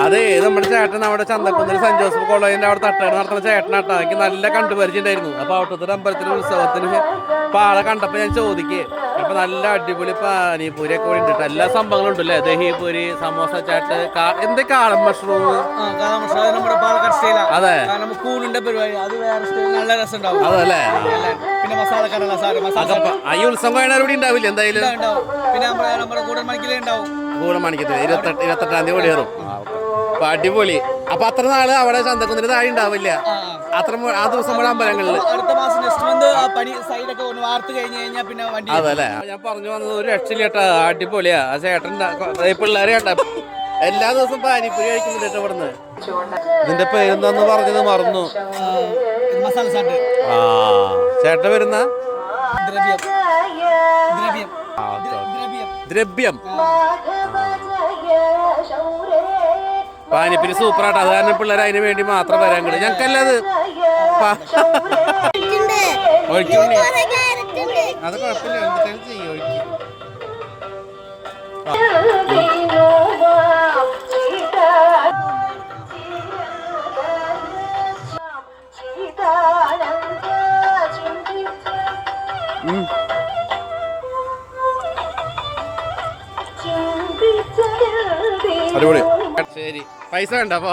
അതെ നമ്മുടെ ചേട്ടൻ അവിടെ ചന്തക്കുന്നിൽ സെന്റ് ജോസഫ് കോളേജിന്റെ അവിടെ തട്ടേട് നടത്തുന്ന ചേട്ടനാട്ടാ. എനിക്ക് നല്ല കണ്ടുപരിചയം ഉണ്ടായിരുന്നു. അപ്പൊ അവിടുത്തെ അമ്പലത്തിന്റെ ഉത്സവത്തിന് പാള കണ്ടപ്പോ ഞാൻ ചോദിക്കേ. അപ്പൊ നല്ല അടിപൊളി പാനിപൂരി ഒക്കെ ഉണ്ട്. എല്ലാ സംഭവങ്ങളും ഉണ്ടല്ലേ, ദഹിപൂരി, സമോസ ചാട്ട്, എന്ത് കാളം മഷ്റൂം. അതെ അതല്ലേ. ഈ ഉത്സവം കഴിഞ്ഞാൽ ഉണ്ടാവില്ല എന്തായാലും. കൂടമണിക്കത്ത് 28-28 തീയതി കൂടി കയറും. അപ്പൊ അടിപൊളി. അപ്പൊ അത്ര നാള് അവിടെ ചന്തക്കുന്നിന് താഴെ ഉണ്ടാവില്ല. അത്ര ആ ദിവസം നമ്മുടെ അമ്പലങ്ങളിൽ. അതല്ലേ ഞാൻ പറഞ്ഞു വന്നത്. ഒരു രക്ഷയില്ലേട്ടാ, അടിപൊളിയാ. ആ ചേട്ടൻ പിള്ളേരെ കേട്ടാ എല്ലാ ദിവസവും പാനിപ്പൂരി കഴിക്കുന്നുണ്ട് ഇവിടുന്ന്. ഇതിന്റെ പേരെന്താന്ന് പറഞ്ഞത് മറന്നു. ആ ചേട്ടൻ വരുന്ന ദ്രവ്യം പാനിപ്പൂരി സൂപ്പറാട്ടോ. അത് കാരണം പിള്ളേർ അതിന് വേണ്ടി മാത്രം വരാൻ കഴിയും. ഞങ്ങൾക്കല്ലത് അത് കുഴപ്പമില്ല. എന്തൊക്കെയാണ് ചെയ്യും ഒഴിക്കും. അടിപൊളി. ശരി, പൈസ വേണ്ട അപ്പൊ.